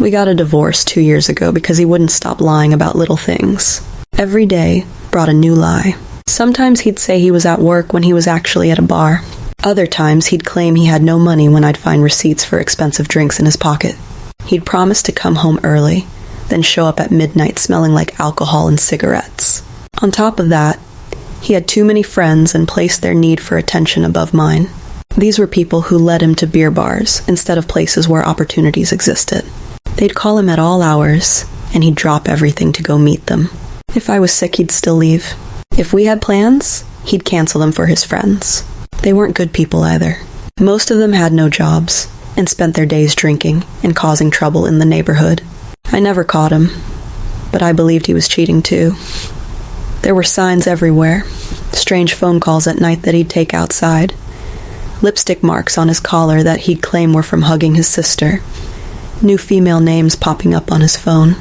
We got a divorce 2 years ago because he wouldn't stop lying about little things. Every day brought a new lie. Sometimes he'd say he was at work when he was actually at a bar. Other times he'd claim he had no money when I'd find receipts for expensive drinks in his pocket. He'd promise to come home early, then show up at midnight smelling like alcohol and cigarettes. On top of that, he had too many friends and placed their need for attention above mine. These were people who led him to beer bars instead of places where opportunities existed. They'd call him at all hours, and he'd drop everything to go meet them. If I was sick, he'd still leave. If we had plans, he'd cancel them for his friends. They weren't good people either. Most of them had no jobs, and spent their days drinking and causing trouble in the neighborhood. I never caught him, but I believed he was cheating too. There were signs everywhere, strange phone calls at night that he'd take outside, lipstick marks on his collar that he'd claim were from hugging his sister, new female names popping up on his phone.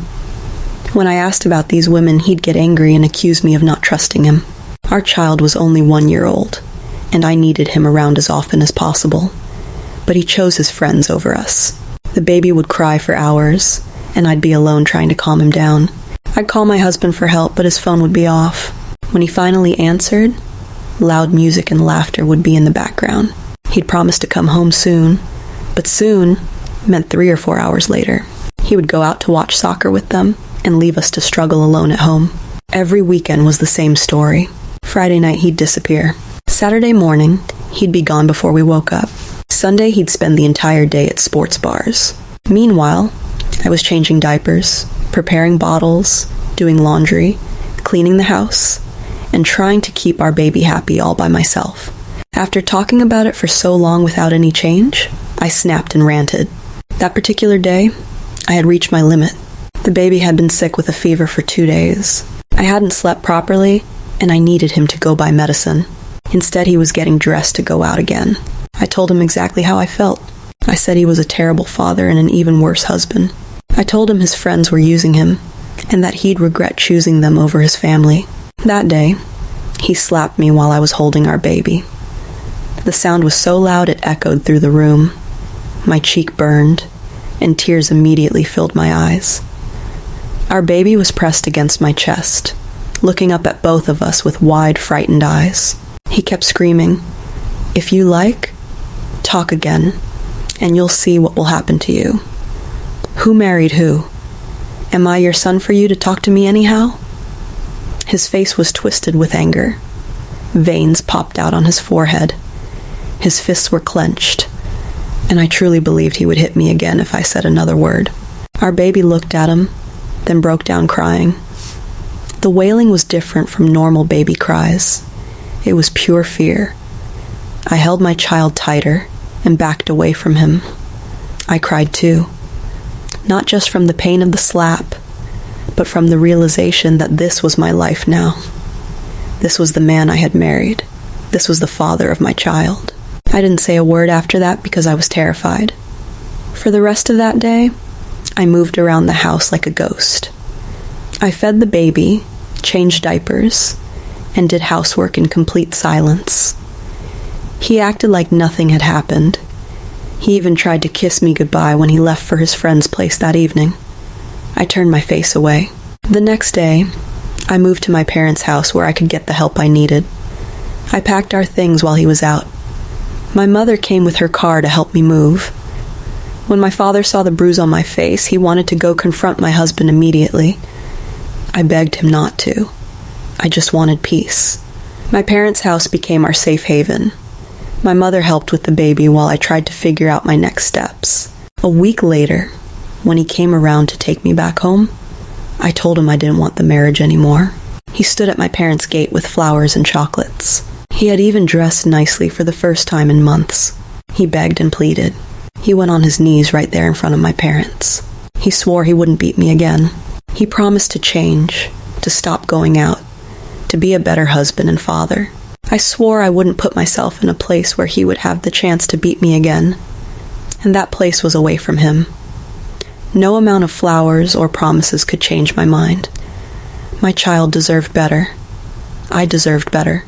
When I asked about these women, he'd get angry and accuse me of not trusting him. Our child was only 1 year old, and I needed him around as often as possible. But he chose his friends over us. The baby would cry for hours, and I'd be alone trying to calm him down. I'd call my husband for help, but his phone would be off. When he finally answered, loud music and laughter would be in the background. He'd promised to come home soon, but soon meant 3 or 4 hours later. He would go out to watch soccer with them and leave us to struggle alone at home. Every weekend was the same story. Friday night he'd disappear. Saturday morning, he'd be gone before we woke up. Sunday, he'd spend the entire day at sports bars. Meanwhile, I was changing diapers, preparing bottles, doing laundry, cleaning the house, and trying to keep our baby happy all by myself. After talking about it for so long without any change, I snapped and ranted. That particular day, I had reached my limit. The baby had been sick with a fever for 2 days. I hadn't slept properly, and I needed him to go buy medicine. Instead, he was getting dressed to go out again. I told him exactly how I felt. I said he was a terrible father and an even worse husband. I told him his friends were using him, and that he'd regret choosing them over his family. That day, he slapped me while I was holding our baby. The sound was so loud it echoed through the room. My cheek burned, and tears immediately filled my eyes. Our baby was pressed against my chest, looking up at both of us with wide, frightened eyes. He kept screaming, "If you like, talk again, and you'll see what will happen to you. Who married who? Am I your son for you to talk to me anyhow?" His face was twisted with anger. Veins popped out on his forehead. His fists were clenched, and I truly believed he would hit me again if I said another word. Our baby looked at him, then broke down crying. The wailing was different from normal baby cries. It was pure fear. I held my child tighter and backed away from him. I cried too, not just from the pain of the slap, but from the realization that this was my life now. This was the man I had married. This was the father of my child. I didn't say a word after that because I was terrified. For the rest of that day, I moved around the house like a ghost. I fed the baby, changed diapers, and did housework in complete silence. He acted like nothing had happened. He even tried to kiss me goodbye when he left for his friend's place that evening. I turned my face away. The next day, I moved to my parents' house where I could get the help I needed. I packed our things while he was out. My mother came with her car to help me move. When my father saw the bruise on my face, he wanted to go confront my husband immediately. I begged him not to. I just wanted peace. My parents' house became our safe haven. My mother helped with the baby while I tried to figure out my next steps. A week later, when he came around to take me back home, I told him I didn't want the marriage anymore. He stood at my parents' gate with flowers and chocolates. He had even dressed nicely for the first time in months. He begged and pleaded. He went on his knees right there in front of my parents. He swore he wouldn't beat me again. He promised to change, to stop going out, to be a better husband and father. I swore I wouldn't put myself in a place where he would have the chance to beat me again, and that place was away from him. No amount of flowers or promises could change my mind. My child deserved better. I deserved better.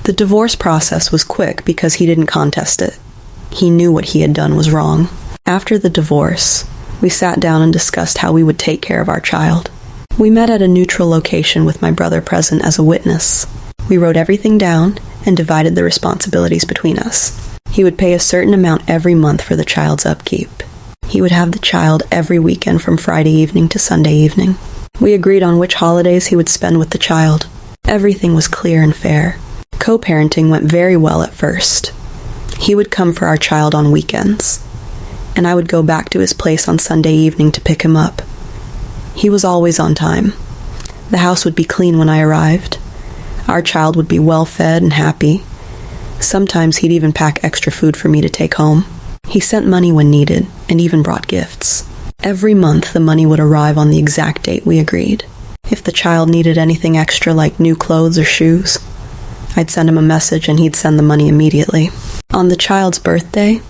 The divorce process was quick because he didn't contest it. He knew what he had done was wrong. After the divorce, We sat down and discussed how we would take care of our child. We met at a neutral location with my brother present as a witness. We wrote everything down and divided the responsibilities between us. He would pay a certain amount every month for the child's upkeep. He would have the child every weekend from Friday evening to Sunday evening. We agreed on which holidays he would spend with the child. Everything was clear and fair. Co-parenting went very well at first. He would come for our child on weekends, and I would go back to his place on Sunday evening to pick him up. He was always on time. The house would be clean when I arrived. Our child would be well fed and happy. Sometimes he'd even pack extra food for me to take home. He sent money when needed, and even brought gifts. Every month the money would arrive on the exact date we agreed. If the child needed anything extra like new clothes or shoes, I'd send him a message and he'd send the money immediately. On the child's birthday,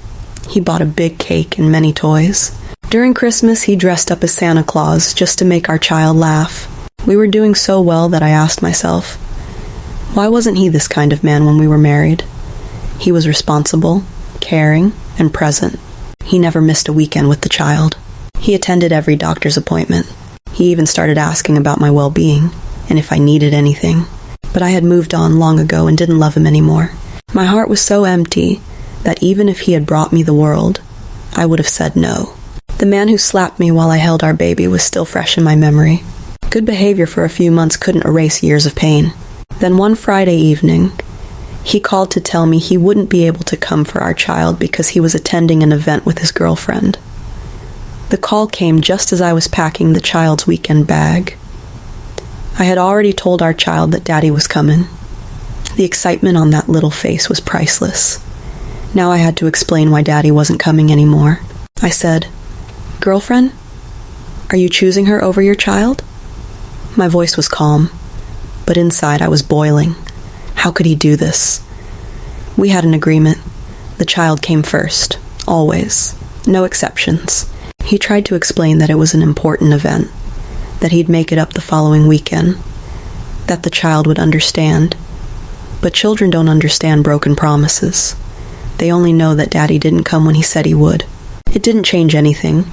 he bought a big cake and many toys. During Christmas, he dressed up as Santa Claus just to make our child laugh. We were doing so well that I asked myself, why wasn't he this kind of man when we were married? He was responsible, caring, and present. He never missed a weekend with the child. He attended every doctor's appointment. He even started asking about my well-being and if I needed anything. But I had moved on long ago and didn't love him anymore. My heart was so empty that even if he had brought me the world, I would have said no. The man who slapped me while I held our baby was still fresh in my memory. Good behavior for a few months couldn't erase years of pain. Then one Friday evening, he called to tell me he wouldn't be able to come for our child because he was attending an event with his girlfriend. The call came just as I was packing the child's weekend bag. I had already told our child that Daddy was coming. The excitement on that little face was priceless. Now I had to explain why Daddy wasn't coming anymore. I said, "Girlfriend, are you choosing her over your child?" My voice was calm, but inside I was boiling. How could he do this? We had an agreement. The child came first, always. No exceptions. He tried to explain that it was an important event, that he'd make it up the following weekend, that the child would understand. But children don't understand broken promises. They only know that Daddy didn't come when he said he would. It didn't change anything,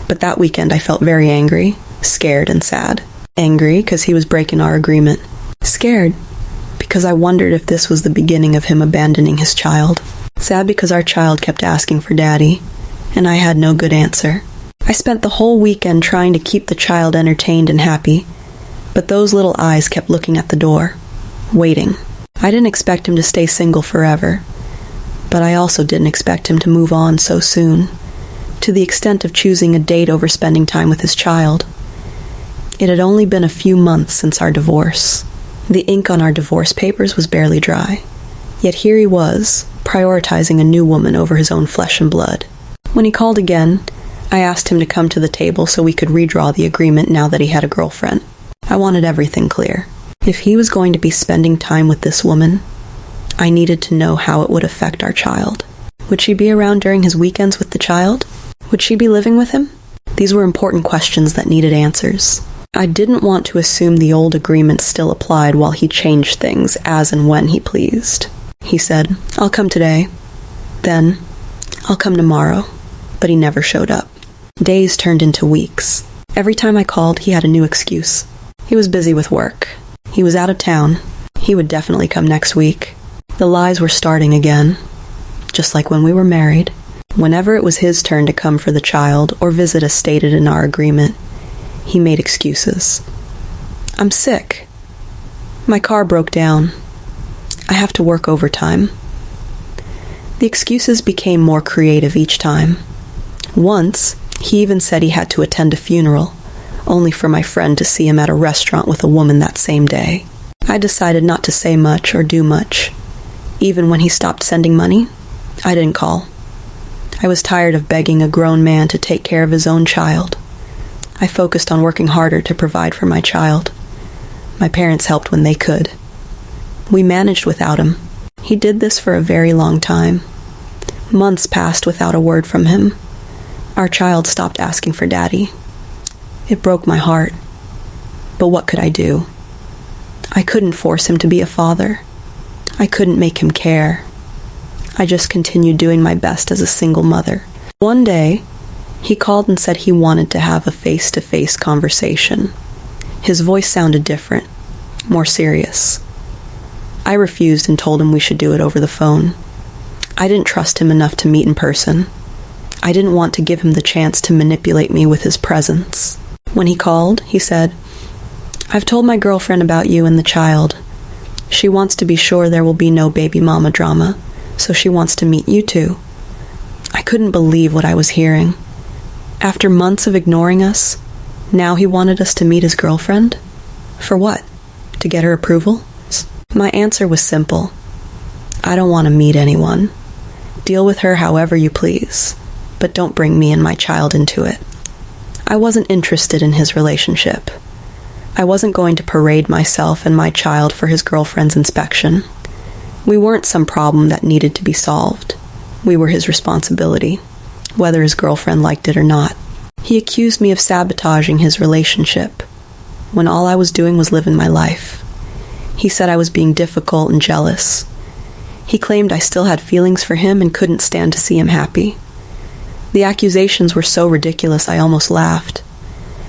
but that weekend I felt very angry, scared, and sad. Angry because he was breaking our agreement. Scared because I wondered if this was the beginning of him abandoning his child. Sad because our child kept asking for Daddy, and I had no good answer. I spent the whole weekend trying to keep the child entertained and happy, but those little eyes kept looking at the door, waiting. I didn't expect him to stay single forever, but I also didn't expect him to move on so soon, to the extent of choosing a date over spending time with his child. It had only been a few months since our divorce. The ink on our divorce papers was barely dry, yet here he was, prioritizing a new woman over his own flesh and blood. When he called again, I asked him to come to the table so we could redraw the agreement now that he had a girlfriend. I wanted everything clear. If he was going to be spending time with this woman, I needed to know how it would affect our child. Would she be around during his weekends with the child? Would she be living with him? These were important questions that needed answers. I didn't want to assume the old agreement still applied while he changed things as and when he pleased. He said, "I'll come today. Then, I'll come tomorrow." But he never showed up. Days turned into weeks. Every time I called, he had a new excuse. He was busy with work. He was out of town. He would definitely come next week. The lies were starting again, just like when we were married. Whenever it was his turn to come for the child or visit as stated in our agreement, he made excuses. "I'm sick. My car broke down. I have to work overtime." The excuses became more creative each time. Once, he even said he had to attend a funeral, only for my friend to see him at a restaurant with a woman that same day. I decided not to say much or do much. Even when he stopped sending money, I didn't call. I was tired of begging a grown man to take care of his own child. I focused on working harder to provide for my child. My parents helped when they could. We managed without him. He did this for a very long time. Months passed without a word from him. Our child stopped asking for Daddy. It broke my heart. But what could I do? I couldn't force him to be a father. I couldn't make him care. I just continued doing my best as a single mother. One day, He called and said he wanted to have a face-to-face conversation. His voice sounded different, more serious. I refused and told him we should do it over the phone. I didn't trust him enough to meet in person. I didn't want to give him the chance to manipulate me with his presence. When he called, he said, "I've told my girlfriend about you and the child. She wants to be sure there will be no baby mama drama, so she wants to meet you too." I couldn't believe what I was hearing. After months of ignoring us, now he wanted us to meet his girlfriend? For what? To get her approval? My answer was simple. I don't want to meet anyone. Deal with her however you please, but don't bring me and my child into it. I wasn't interested in his relationship. I wasn't going to parade myself and my child for his girlfriend's inspection. We weren't some problem that needed to be solved. We were his responsibility, whether his girlfriend liked it or not. He accused me of sabotaging his relationship, when all I was doing was living my life. He said I was being difficult and jealous. He claimed I still had feelings for him and couldn't stand to see him happy. The accusations were so ridiculous I almost laughed.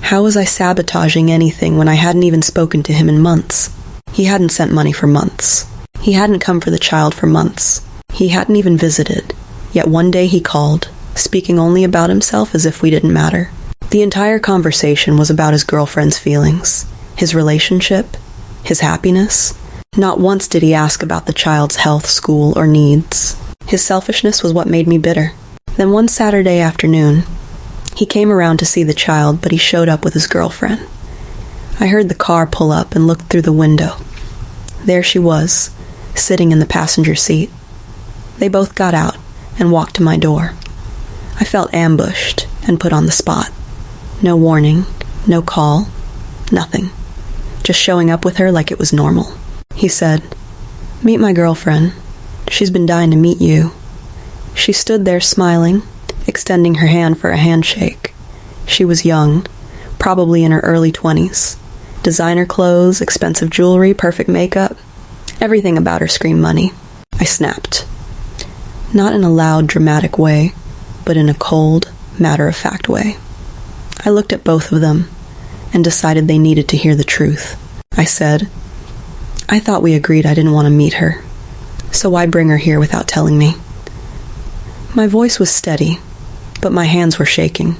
How was I sabotaging anything when I hadn't even spoken to him in months? He hadn't sent money for months. He hadn't come for the child for months. He hadn't even visited. Yet one day he called, speaking only about himself as if we didn't matter. The entire conversation was about his girlfriend's feelings, his relationship, his happiness. Not once did he ask about the child's health, school, or needs. His selfishness was what made me bitter. Then one Saturday afternoon, he came around to see the child, but he showed up with his girlfriend. I heard the car pull up and looked through the window. There she was, sitting in the passenger seat. They both got out and walked to my door. I felt ambushed and put on the spot. No warning, no call, nothing. Just showing up with her like it was normal. He said, "Meet my girlfriend. She's been dying to meet you." She stood there smiling, extending her hand for a handshake. She was young, probably in her early 20s. Designer clothes, expensive jewelry, perfect makeup. Everything about her screamed money. I snapped. Not in a loud, dramatic way, but in a cold, matter-of-fact way. I looked at both of them and decided they needed to hear the truth. I said, "I thought we agreed I didn't want to meet her, so why bring her here without telling me?" My voice was steady, but my hands were shaking.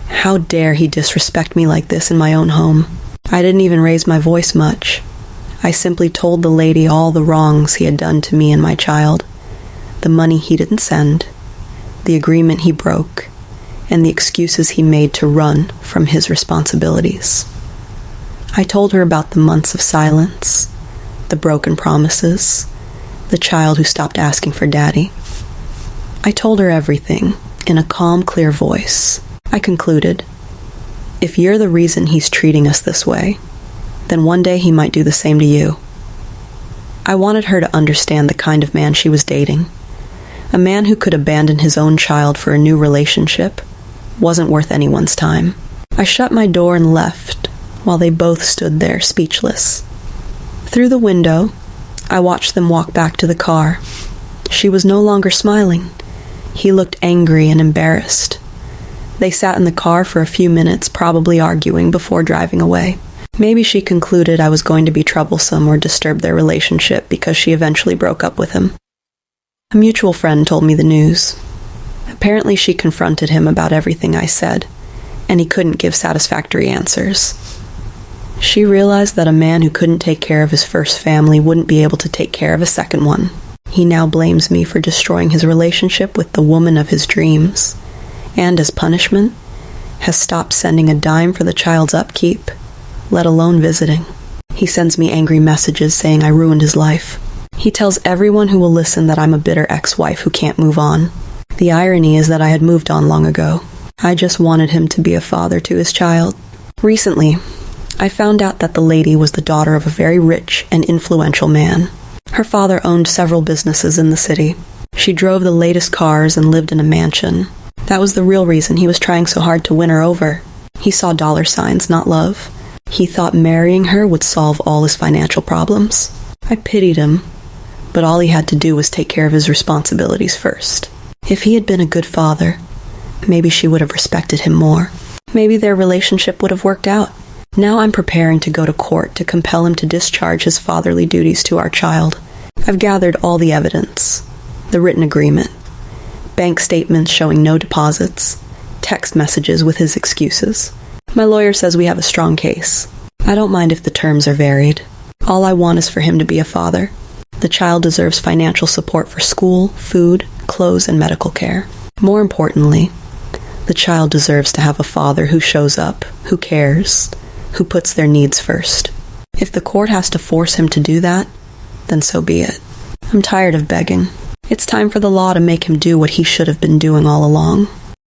How dare he disrespect me like this in my own home? I didn't even raise my voice much. I simply told the lady all the wrongs he had done to me and my child, the money he didn't send, the agreement he broke, and the excuses he made to run from his responsibilities. I told her about the months of silence, the broken promises, the child who stopped asking for daddy. I told her everything in a calm, clear voice. I concluded, if you're the reason he's treating us this way, then one day he might do the same to you. I wanted her to understand the kind of man she was dating. A man who could abandon his own child for a new relationship wasn't worth anyone's time. I shut my door and left, while they both stood there speechless. Through the window, I watched them walk back to the car. She was no longer smiling. He looked angry and embarrassed. They sat in the car for a few minutes, probably arguing before driving away. Maybe she concluded I was going to be troublesome or disturb their relationship because she eventually broke up with him. A mutual friend told me the news. Apparently she confronted him about everything I said, and he couldn't give satisfactory answers. She realized that a man who couldn't take care of his first family wouldn't be able to take care of a second one. He now blames me for destroying his relationship with the woman of his dreams, and as punishment, has stopped sending a dime for the child's upkeep, let alone visiting. He sends me angry messages saying I ruined his life. He tells everyone who will listen that I'm a bitter ex-wife who can't move on. The irony is that I had moved on long ago. I just wanted him to be a father to his child. Recently, I found out that the lady was the daughter of a very rich and influential man. Her father owned several businesses in the city. She drove the latest cars and lived in a mansion. That was the real reason he was trying so hard to win her over. He saw dollar signs, not love. He thought marrying her would solve all his financial problems. I pitied him, but all he had to do was take care of his responsibilities first. If he had been a good father, maybe she would have respected him more. Maybe their relationship would have worked out. Now I'm preparing to go to court to compel him to discharge his fatherly duties to our child. I've gathered all the evidence. The written agreement. Bank statements showing no deposits. Text messages with his excuses. My lawyer says we have a strong case. I don't mind if the terms are varied. All I want is for him to be a father. The child deserves financial support for school, food, clothes, and medical care. More importantly, the child deserves to have a father who shows up, who cares, who puts their needs first. If the court has to force him to do that, then so be it. I'm tired of begging. It's time for the law to make him do what he should have been doing all along.